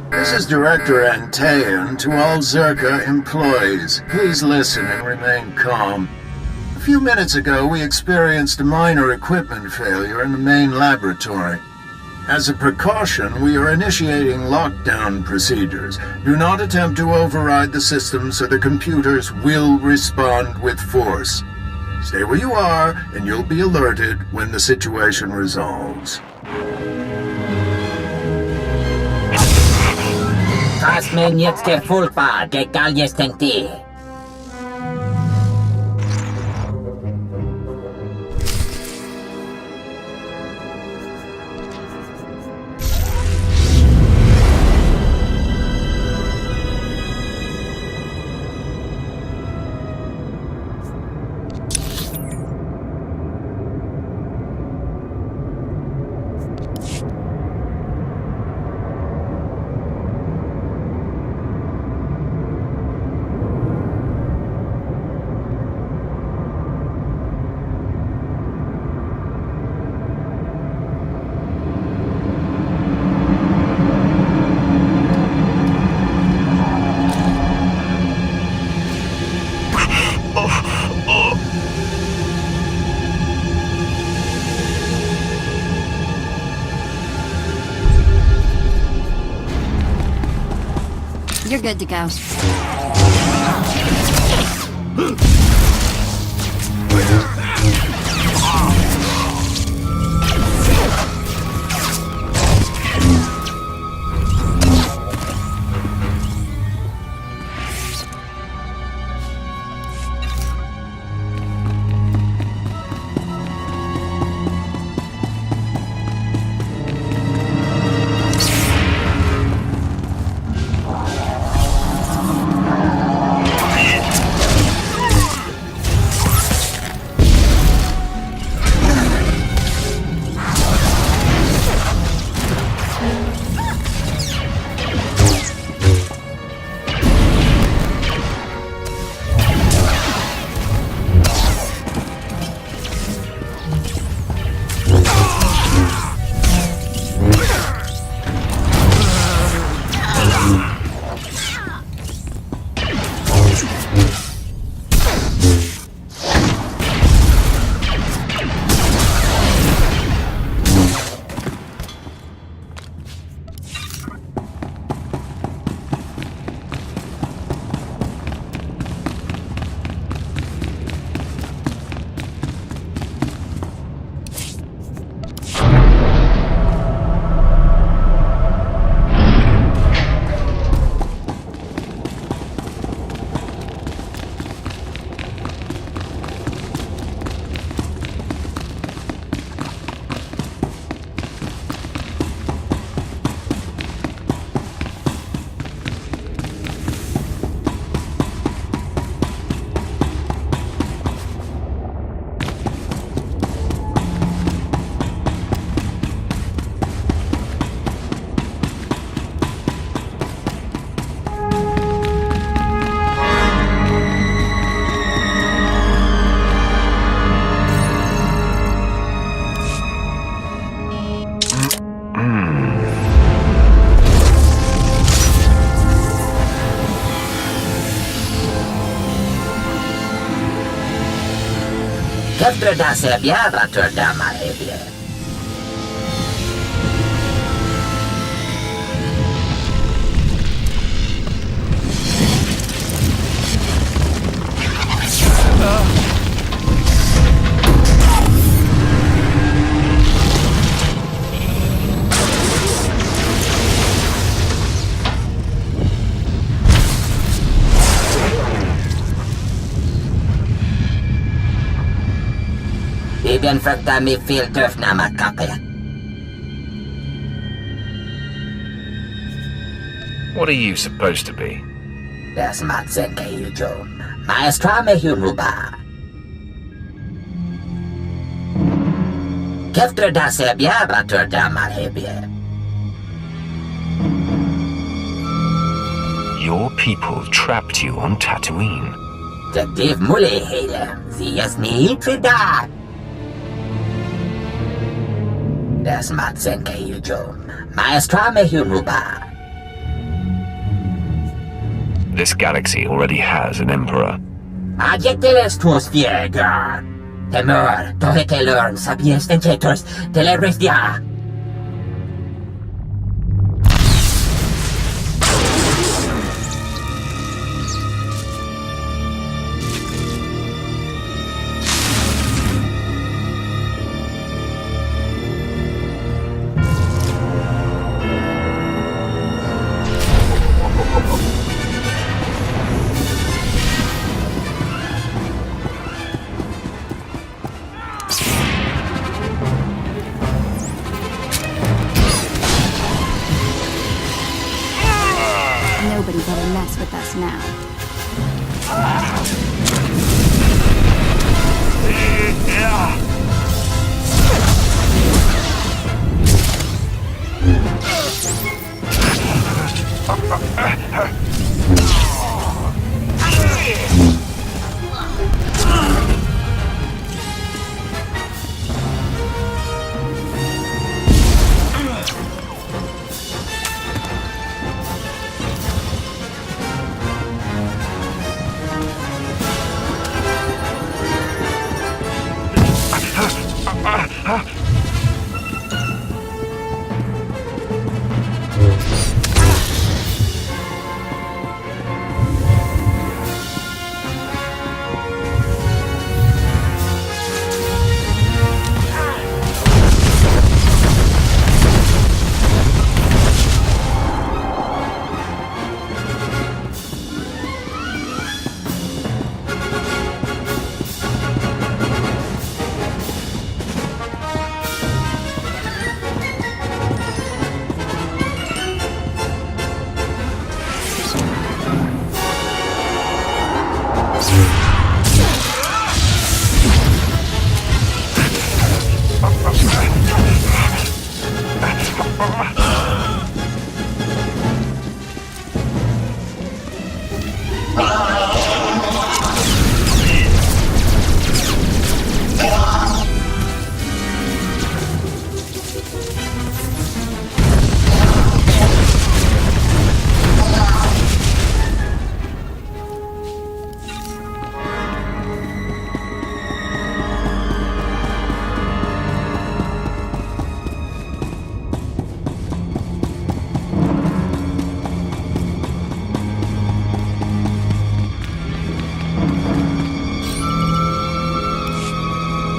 This is Director Antaean to all Zerka employees. Please listen and remain calm. A few minutes ago, we experienced a minor equipment failure in the main laboratory. As a precaution, we are initiating lockdown procedures. Do not attempt to override the system, so the computers will respond with force. Stay where you are, and you'll be alerted when the situation resolves. Tasmen jetzt verfügbar, egal jetzt denkt ihr. You're good to go. Efter se bjära tördamar hebje. Ibn fakta mi fil töfna makape. What are you supposed to be? Das matsen kayujom. Maestra me hunuba. Kefter da se bjära tördamar hebje. Your people trapped you on Tatooine. Detektiv Mully hele. Sie ist nie für da. Das matsen kayujom. Maestra me hunuba. This galaxy already has an emperor. Adjecteles tuos viegar. Temor, tohete learn sapiens dentetos telebres dia. Nobody better mess with us now.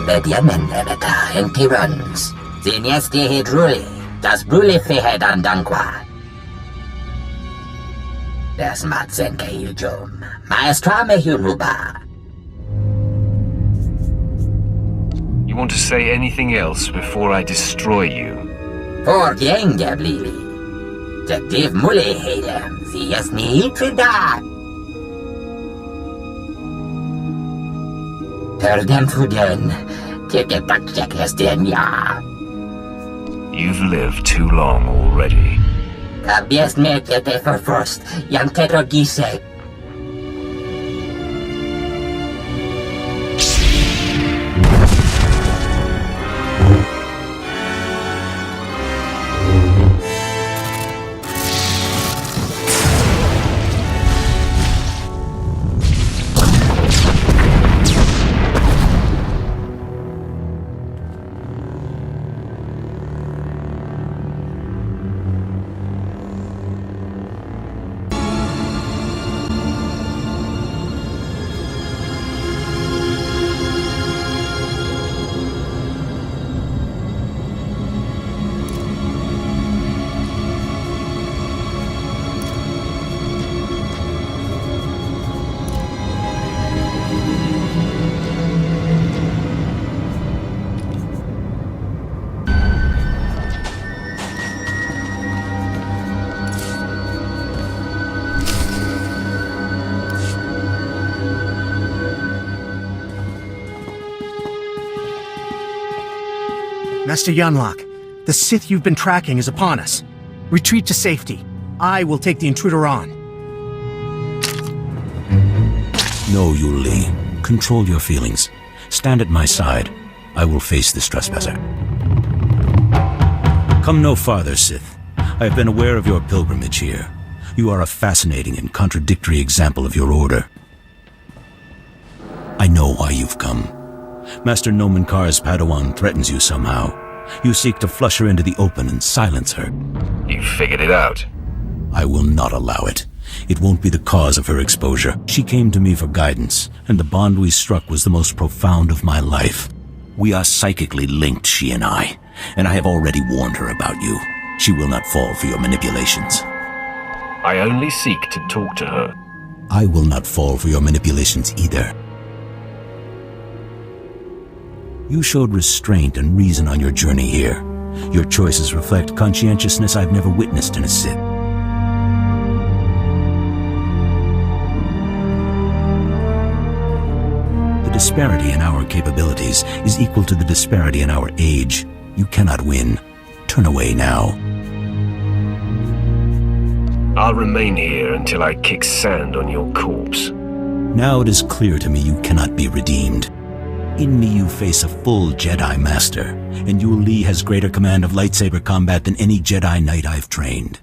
Bedianen Lenata and Tirans. Zinesti Hidruli, das Brule Fehed an Dankwa. Das Matzenke Hiljum, Maestrame Hiluba. You want to say anything else before I destroy you? For Genga Blili. The Div Mule Hedem, the Yasni Trida. Terdem Fuden, take a back check as ya. You've lived too long already. Kabies Mekete for first, Yan Tetro Gise. Master Yonlach, the Sith you've been tracking is upon us. Retreat to safety. I will take the intruder on. No, Yuli. Control your feelings. Stand at my side. I will face this trespasser. Come no farther, Sith. I have been aware of your pilgrimage here. You are a fascinating and contradictory example of your order. I know why you've come. Master Nomen Karr's Padawan threatens you somehow. You seek to flush her into the open and silence her. You figured it out. I will not allow it. It won't be the cause of her exposure. She came to me for guidance, and the bond we struck was the most profound of my life. We are psychically linked, she and I have already warned her about you. She will not fall for your manipulations. I only seek to talk to her. I will not fall for your manipulations either. You showed restraint and reason on your journey here. Your choices reflect conscientiousness I've never witnessed in a Sith. The disparity in our capabilities is equal to the disparity in our age. You cannot win. Turn away now. I'll remain here until I kick sand on your corpse. Now it is clear to me you cannot be redeemed. In me you face a full Jedi Master, and Yul Li has greater command of lightsaber combat than any Jedi Knight I've trained.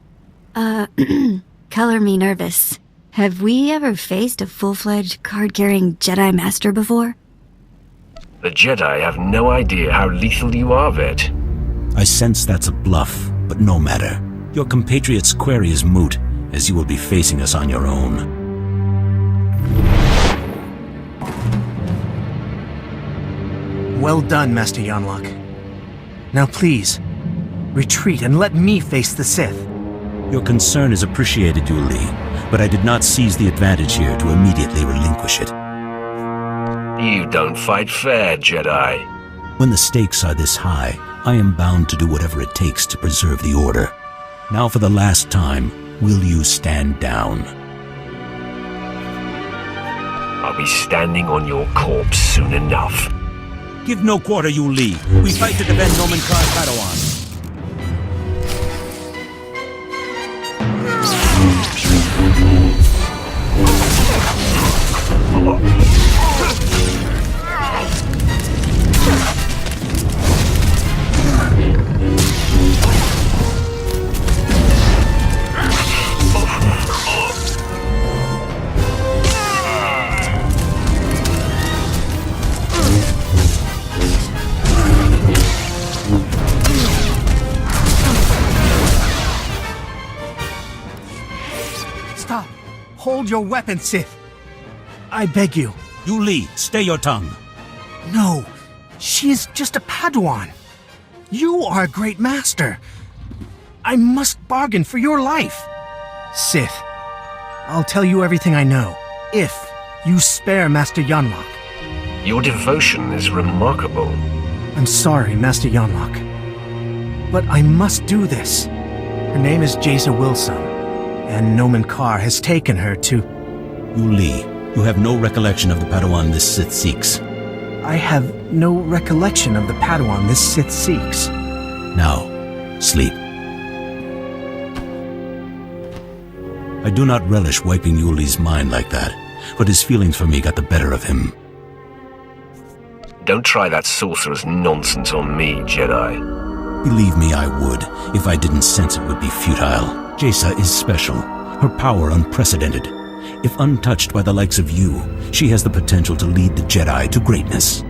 Color me nervous. Have we ever faced a full-fledged card-carrying Jedi Master before? The Jedi have no idea how lethal you are, Vet. I sense that's a bluff, but no matter. Your compatriot's query is moot, as you will be facing us on your own. Well done, Master Yonlach. Now please, retreat and let me face the Sith. Your concern is appreciated, Yul Li, but I did not seize the advantage here to immediately relinquish it. You don't fight fair, Jedi. When the stakes are this high, I am bound to do whatever it takes to preserve the Order. Now for the last time, will you stand down? I'll be standing on your corpse soon enough. Give no quarter, Yul Li. We fight to defend Nomen Karr's Padawan. Stop! Hold your weapon, Sith! I beg you. Yul Li, stay your tongue. No! She is just a Padawan. You are a great master. I must bargain for your life. Sith, I'll tell you everything I know, if you spare Master Yonlach. Your devotion is remarkable. I'm sorry, Master Yonlach, but I must do this. Her name is Jaisa Wilson, and Nomen Karr has taken her to... Li, you have no recollection of the Padawan this Sith seeks. I have no recollection of the Padawan this Sith seeks. Now, sleep. I do not relish wiping Yuli's mind like that, but his feelings for me got the better of him. Don't try that sorcerer's nonsense on me, Jedi. Believe me, I would, if I didn't sense it would be futile. Jaisa is special, her power unprecedented. If untouched by the likes of you, she has the potential to lead the Jedi to greatness.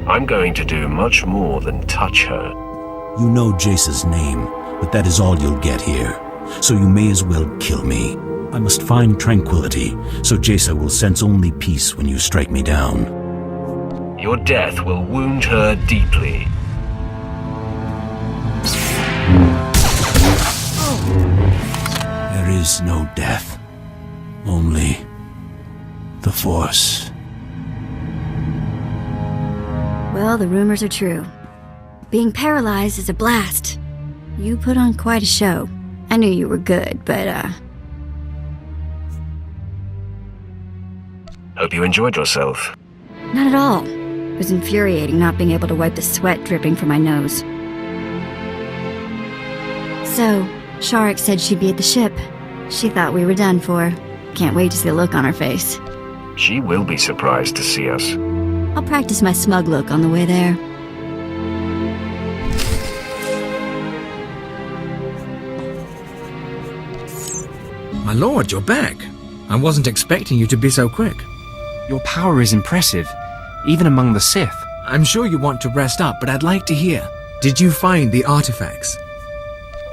I'm going to do much more than touch her. You know Jaisa's name, but that is all you'll get here. So you may as well kill me. I must find tranquility, so Jaisa will sense only peace when you strike me down. Your death will wound her deeply. There is no death. Only the Force. Well, the rumors are true. Being paralyzed is a blast. You put on quite a show. I knew you were good, but, Hope you enjoyed yourself. not at all. It was infuriating not being able to wipe the sweat dripping from my nose. So, Sharik said she'd be at the ship. She thought we were done for. Can't wait to see the look on her face. She will be surprised to see us. I'll practice my smug look on the way there. My lord, you're back. I wasn't expecting you to be so quick. Your power is impressive, even among the Sith. I'm sure you want to rest up, but I'd like to hear. Did you find the artifacts?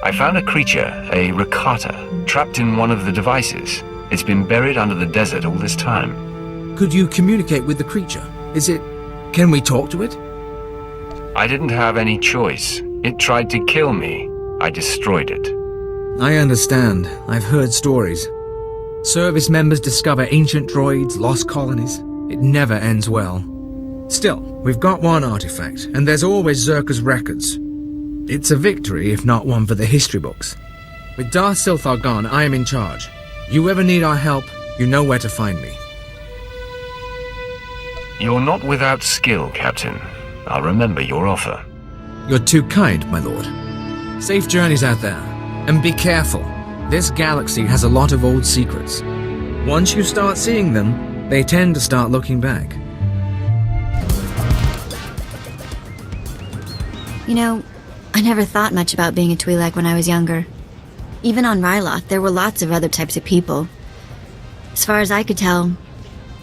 I found a creature, a Rakata, trapped in one of the devices. It's been buried under the desert all this time. Could you communicate with the creature? Can we talk to it? I didn't have any choice. It tried to kill me. I destroyed it. I understand. I've heard stories. Service members discover ancient droids, lost colonies. It never ends well. Still, we've got one artifact, and there's always Zerka's records. It's a victory, if not one for the history books. With Darth Silthar gone, I am in charge. You ever need our help, you know where to find me. You're not without skill, Captain. I'll remember your offer. You're too kind, my lord. Safe journeys out there. And be careful. This galaxy has a lot of old secrets. Once you start seeing them, they tend to start looking back. You know, I never thought much about being a Twi'lek when I was younger. Even on Ryloth, there were lots of other types of people. As far as I could tell,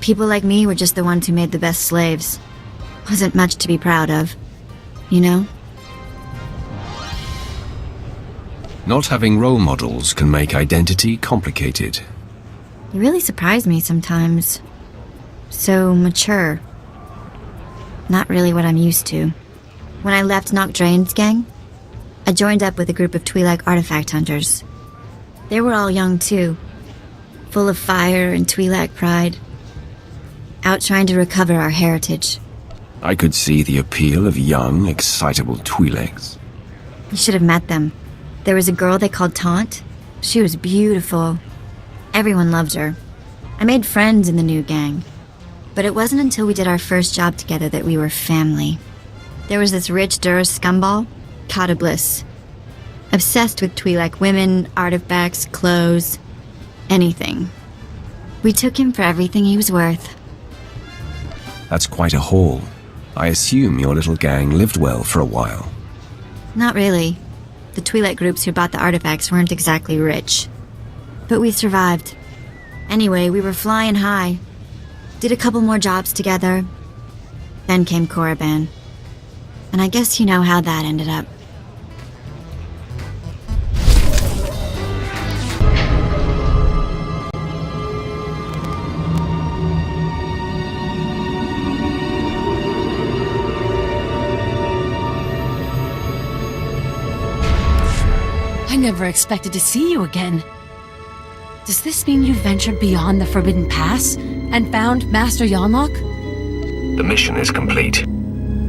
people like me were just the ones who made the best slaves. Wasn't much to be proud of, you know? Not having role models can make identity complicated. You really surprise me sometimes. So mature. Not really what I'm used to. When I left Noct Draen's gang, I joined up with a group of Twi'lek artifact hunters. They were all young too, full of fire and Twi'lek pride, out trying to recover our heritage. I could see the appeal of young, excitable Twi'leks. You should have met them. There was a girl they called Taunt. She was beautiful. Everyone loved her. I made friends in the new gang. But it wasn't until we did our first job together that we were family. There was this rich Duras scumball, Kata Bliss. Obsessed with Twi'lek women, artifacts, clothes, anything. We took him for everything he was worth. That's quite a haul. I assume your little gang lived well for a while. Not really. The Twi'lek groups who bought the artifacts weren't exactly rich. But we survived. Anyway, we were flying high. Did a couple more jobs together. Then came Korriban. And I guess you know how that ended up. never expected to see you again. Does this mean you ventured beyond the Forbidden Pass and found Master Yonlach? The mission is complete.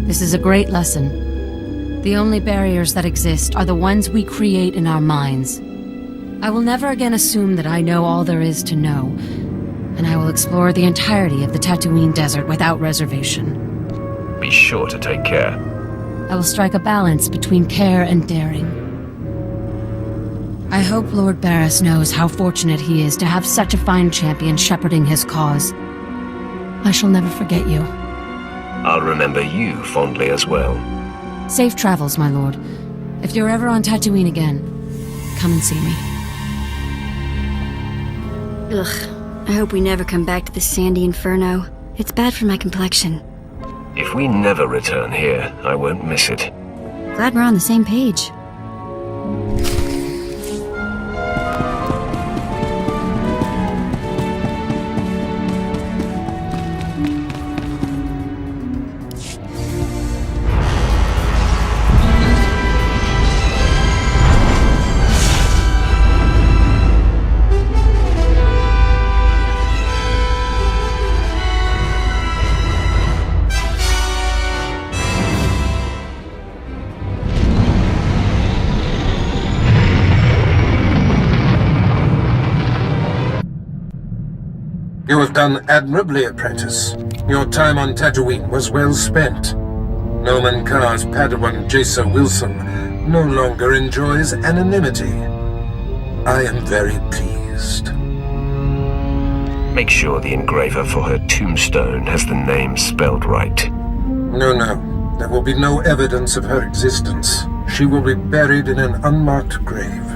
This is a great lesson. The only barriers that exist are the ones we create in our minds. I will never again assume that I know all there is to know, and I will explore the entirety of the Tatooine desert without reservation. Be sure to take care. I will strike a balance between care and daring. I hope Lord Barris knows how fortunate he is to have such a fine champion shepherding his cause. I shall never forget you. I'll remember you fondly as well. Safe travels, my lord. If you're ever on Tatooine again, come and see me. Ugh, I hope we never come back to the sandy inferno. It's bad for my complexion. If we never return here, I won't miss it. Glad we're on the same page. You have done admirably, apprentice. Your time on Tatooine was well spent. Nomen Karr's Padawan Jaisa Wilson no longer enjoys anonymity. I am very pleased. Make sure the engraver for her tombstone has the name spelled right. No. There will be no evidence of her existence. She will be buried in an unmarked grave.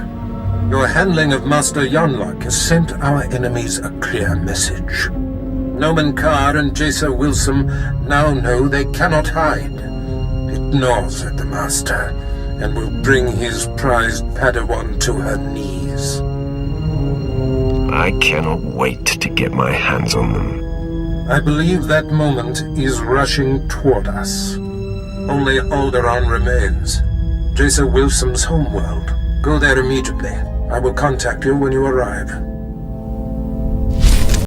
Your handling of Master Yonlach has sent our enemies a clear message. Nomen Karr and Jaisa Wilson now know they cannot hide. It gnaws at the Master, and will bring his prized Padawan to her knees. I cannot wait to get my hands on them. I believe that moment is rushing toward us. Only Alderaan remains. Jaisa Wilson's homeworld. Go there immediately. I will contact you when you arrive.